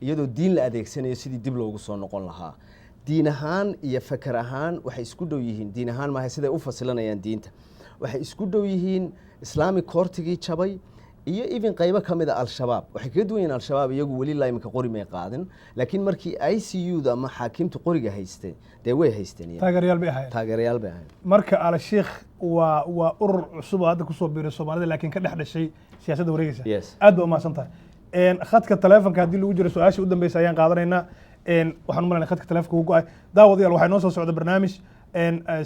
iyadoo diin la adeegsanayo sidii dib loogu soo noqon lahaa diin ahaan iyo fakar ahaan waxay isku dhow yihiin diin ahaan maaha siday u fasilanayaan diinta waxay isku dhow yihiin islaamic courtigii jabay iyo even qaybo ka mid a al-shabaab waxay kaga duwan yihiin al-shabaab iyagu weli iminka qori may qaadin laakiin markii ICU-da ama xaakimta qoriga haystay dee way haysteen taageerayaal bay ahaayeen taageerayaal bay ahaayeen marka al-sheekh waa urur cusub oo hadda kusoo biiray Soomaalida laakiin ka dhex dhashay siyaasadda wareegaysa aad baa u mahadsan tahay khadka taleefanka haddii lagu jiro su-aashii u dambeysay ayaan qaadanaynaa waxaan u malaynaa khadka taleefanka ugu go'ay daawadayaal waxaa inoo soo socda barnaamij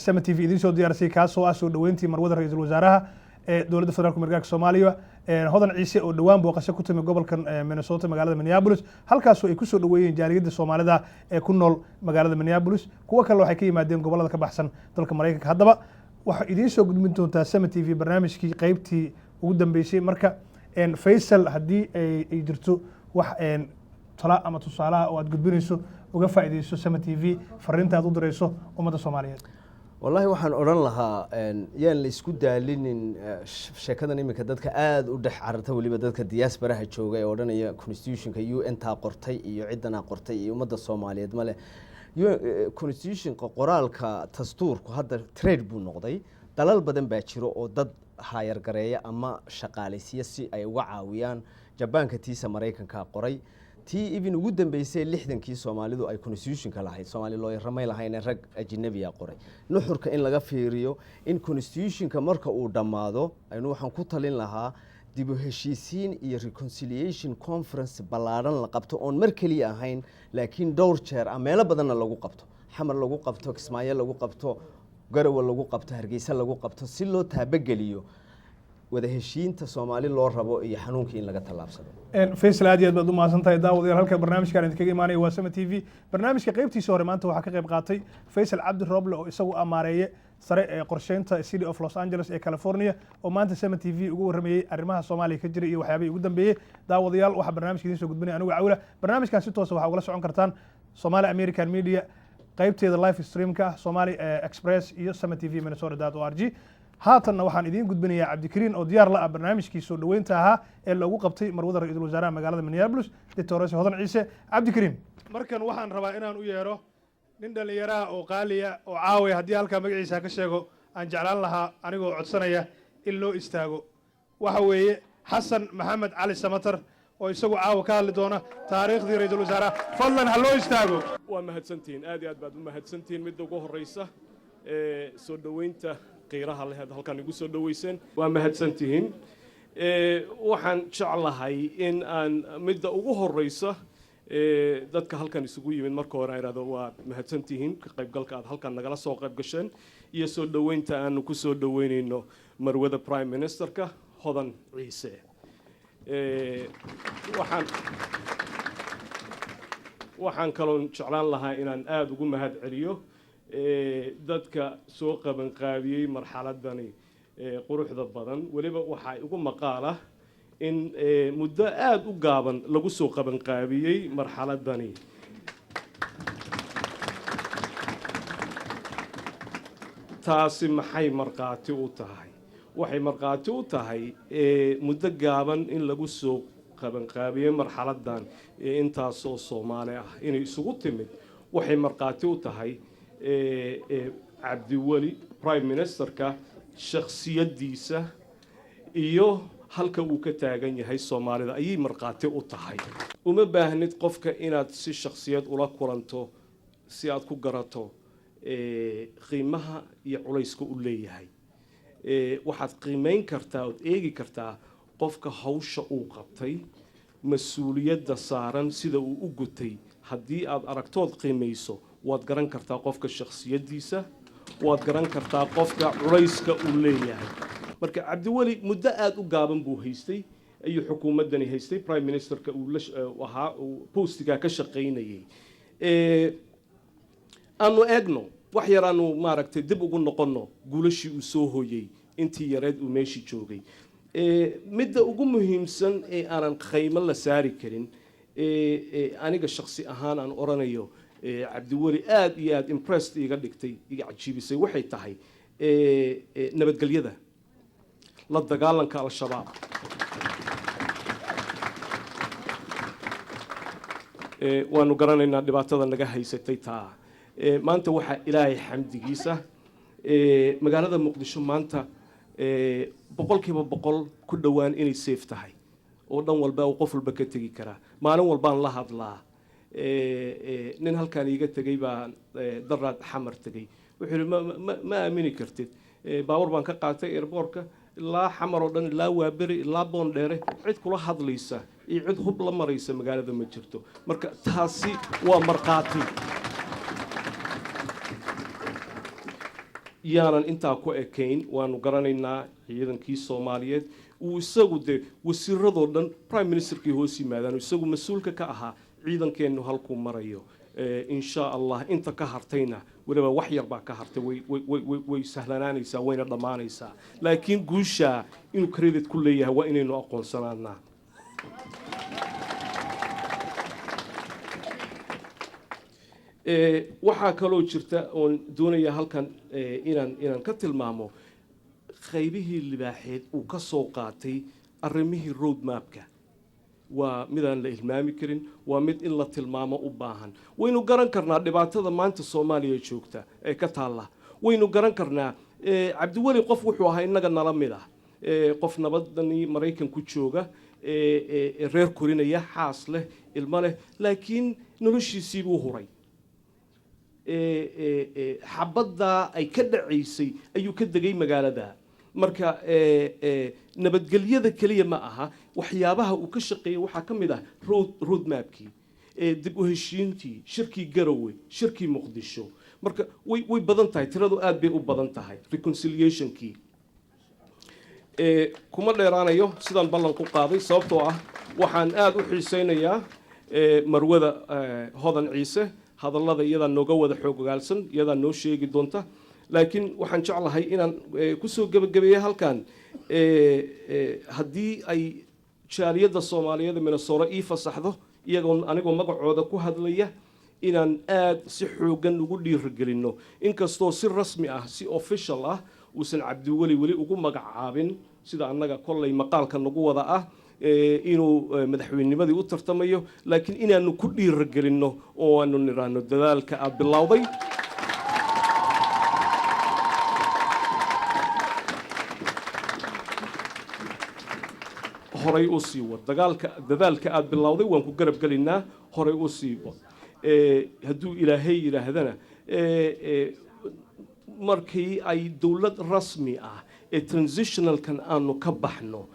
Sama TV idiin soo diyaarisay kaasoo ah soo dhaweyntii marwada ra'iisul wasaaraha dowladda federaalka magaalada Soomaaliya hodan ciise oo dhawaan booqasho ku timi gobolka Minnesota magaalada Minneapolis halkaas oo ay ku soo dhaweeyeen jaaliyadda Soomaalida ee ku nool magaalada Minneapolis kuwa kale waxay ka yimaadeen gobolada ka baxsan dalka Mareykanka haddaba waxa idiin soo gudbin doontaa Sama TV barnaamijkii qaybtii ugu dambeysay marka Faisal haddii ay jirto wax tala ama tusaalaha oo aad gudbinayso uga faa'iideyso Sama TV fariinta aad u dirayso ummadda Soomaaliyeed والله waxaan oran lahaa yaan la isku daalinin sheekadan imika dadka aad u dhex cararta waliba dadka diaspora jooga ee oranaya constitutionka UN ta qortay iyo cidana qortay iyo ummadda Soomaaliyeed male constitutionka qoraalka dastuurku hadda trade buu noqday dalal badan baa jiro oo dad hayar gareeya ama shaqaaleysiya si ay uga caawiyaan Jabaanka tiisa Mareykanka qoray tii even ugu dambeysay 60kii Soomaalidu ay constitutionka lahayd Soomaali loo yaramay lahayn rag ajnabi ah qoray nuxurka in laga fiiriyo in constitutionka marka uu dhamaado aynu waxaan ku talin lahaa dib u heshiisiin iyo reconciliation conference ballaaran la qabto oon mar kaliya ahayn laakiin dhowr jeer meelo badanna lagu qabto xamar lagu qabto Kismaayo lagu qabto Garowe lagu qabto Hargeysa lagu qabto si loo taabageliyo wada heshiinta Soomaali loo rabo iyo xanuunkii in laga talaabsado Faisal aad iyo aad baad u mahadsantahay daawadayaal halka barnaamijkan idinkaga imaanaya waa Sama TV barnaamijka qaybtiisa hore maanta waxaa ka qayb qaatay Faisal Cabdi Roble oo isagu amaareeye sare ee qorsheynta City of Los Angeles ee California oo maanta Sama TV ugu warramayay arrimaha Soomaaliya ka jira iyo waxyaabihii ugu dambeeyay daawadayaal waxa barnaamijka idin soo gudbinaya anigu Cawla barnaamijkan si toos ah waxa ugala socon kartaan Somali American Media qaybteeda live streamka Somali Express iyo Sama TV Minnesota.org haatanna waxaan idiin gudbinayaa Cabdikariin oo diyaar la ah barnaamijkii soo dhaweynta ahaa ee lagu qabtay marwada ra'iisul wasaaraha magaalada Minneapolis Dr. Hodan Ciise Cabdikariin markan waxaan rabaa inaan u yeero nin dhalinyaro ah oo qaaliya oo caawiya haddii halka magaciisa ka sheego aan jeclaan lahaa anigoo codsanaya in loo istaago waxa weeye Xasan Maxamed Cali Samatar oo isagu caawa ka hadli doona taariikhdii ra'iisul wasaaraha fadlan ha loo istaago waa mahadsantiin aad iyo aad baad u mahadsantiin midda ugu horeysa soo dhaweynta qeyraha leh halkan igu soo dhaweyseen waa mahadsantihiin waxaan jeclahay in aan midda ugu horeysa dadka halkan isugu yimid marka hore ayraado waa mahadsantihiin ka qaybgalka aad halkan nagala soo qayb gasheen iyo soo dhaweynta aanu ku soo dhaweynayno marwada prime ministerka Hodan Ciise waxaan kaloo jeclaan lahaa inaan aad ugu mahad celiyo dadka soo qaban qaabiyay marxaladani quruxda badan waliba waxa ugu maqaala in muddo aad u gaaban lagu soo qaban qaabiyay marxaladani taasi maxay marqaati u tahay waxay marqaati u tahay muddo gaaban in lagu soo qaban qaabiyay marxaladan intaas oo Soomaali ah inay isugu timid waxay marqaati u tahay Cabdiweli prime ministerka shakhsiyadiisa iyo halka uu ka taagan yahay Soomaalida ayay marqaati u tahay uma baahnid qofka inaad si shakhsiyad ula kulanto si aad ku garato qiimaha iyo culayska uu leeyahay waxaad qiimeyn kartaa oo eegi kartaa qofka hawsha uu qabtay mas'uuliyadda saaran sida uu u gutay haddii aad aragtood qiimeyso waad garan kartaa qofka shakhsiyadiisa waad garan kartaa qofka culayska uu leeyahay marka Cabdiweli muddo aad u gaaban buu haystay ayuu xukuumadani haystay prime ministerka uu ahaa postiga ka shaqeynayay aanu eegno wax yar aanu maaragtay dib ugu noqono guulashii uu soo hooyay intii yareed uu meeshii joogay midda ugu muhiimsan ee aanan qiimo la saari karin aniga shakhsi ahaan aan oranayo cabdiweli aad iyo aad impressed iga dhigtay iga cajiibisay waxay tahay nabadgelyada la dagaalanka al-shabaab waanu garanaynaa dhibaatada naga haysatay taa maanta waxaa ilaahay xamdigiisa magaalada muqdisho maanta boqolkiiba boqol ku dhowaan inay safe tahay oo dhan walba uu qof walba ka tegi karaa maalin walbaan la hadlaa nin halkaan iiga tegay baa daraad xamar tegay wuxuu yidhi ma aamini kartid baawar baan ka qaatay airboortka ilaa xamar oo dhan ilaa waaberi ilaa boondheere cid kula hadlaysa iyo cid hub la maraysa magaalada ma jirto marka taasi waa markhaati yaanan intaa ku ekayn waanu garanaynaa ciidankii soomaaliyeed uu isagu dee wasiiradoo dhan prime ministerkii hoos yimaadaan isagu mas-uulka ka ahaa ciidankeennu halkuu marayo insha allah inta ka hartayna weliba wax yar baa ka hartay way sahlanaanaysaa wayna dhammaanaysaa laakiin guushaa inuu credit ku leeyahay waa inaynu aqoonsanaanaa waxaa kaloo jirta oon doonaya halkan inaan ka tilmaamo qaybihii libaaxeed uu ka soo qaatay arrimihii road mapka waa midaan la ilmaami karin waa mid in la tilmaamo u baahan waynu garan karnaa dhibaatada maanta soomaaliya joogta ee ka taalla waynu garan karnaa cabdiweli qof wuxuu ahaa innaga nala mid ah qof nabadani maraykanku jooga reer korinaya xaas leh ilmo leh laakiin noloshiisii buu huray xabaddaa ay ka dhacaysay ayuu ka degay magaalada marka nabadgelyada keliya ma aha waxyaabaha uu ka shaqeeyay waxaa ka mid ah road mapkii dib u heshiintii shirkii garowe shirkii muqdisho marka way badan tahay tiradu aad bay u badan tahay reconciliationkii kuma dheeraanayo sidaan ballan ku qaaday sababtoo ah waxaan aad u xiisaynayaa marwada hodan ciise hadallada iyadaa nooga wada xoog ogaalsan iyadaa noo sheegi doonta laakiin waxaan jeclahay inaan kusoo gebagabeeya halkan haddii ay jaaliyadda soomaaliyeed minnesota ii fasaxdo iyagoo anigoo magacooda ku hadlaya inaan aad si xoogan ugu dhiirigelinno inkastoo si rasmi ah si official ah uusan cabdiweli weli ugu magacaabin sida annaga kollay maqaalka nagu wada ah inuu madaxweynimadii u tartamayo laakiin inaanu ku dhiirigelinno oo aanu niraahno dadaalka aad bilowday horay u sii wad dadaalka aad bilowday waan ku garab gelinaa horay u sii wad hadduu ilaahay yidhaahdana markii ay dowlad rasmi ah ee transitionalkan aanu ka baxno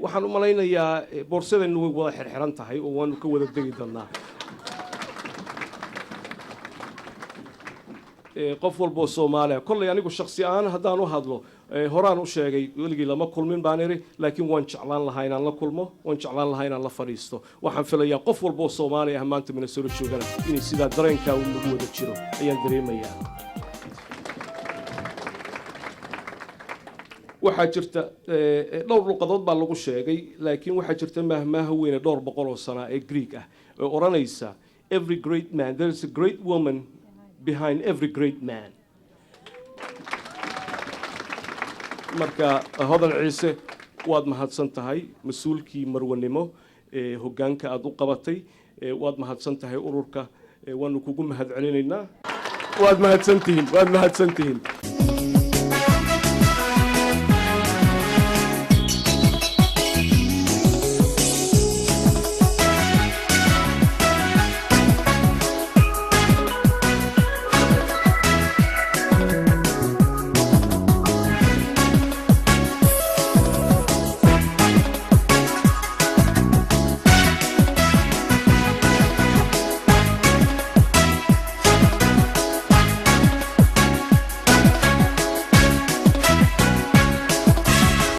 waxaan u malaynayaa boorsadeennu way wada xirxiran tahay oo waanu ka wada degi doonaa qof walboo soomaaliya kollay anigu shaksi ahaan haddaan u hadlo horaan u sheegay weligii lama kulmin baan iri laakiin waan jeclaan lahaa inaan la kulmo waan jeclaan lahaa inaan la fadhiisto waxaan filayaa qof walboo soomaaliya ah maanta minnesota joogana inay sidaa dareenkaa uu nagu wada jiro ayaan dareemayaa waxaa jirta dhowr luqadood baa lagu sheegay laakiin waxaa jirta mahmaaha weyne dhowr boqol oo sana ee Greek ah oo oranaysa every great man there is a great woman behind every great man marka hodan ciise waad mahadsan tahay mas-uulkii marwanimo hoggaanka aad u qabatay waad mahadsan tahay ururka waanu kugu mahadcelinaynaa waad mahadsantihiin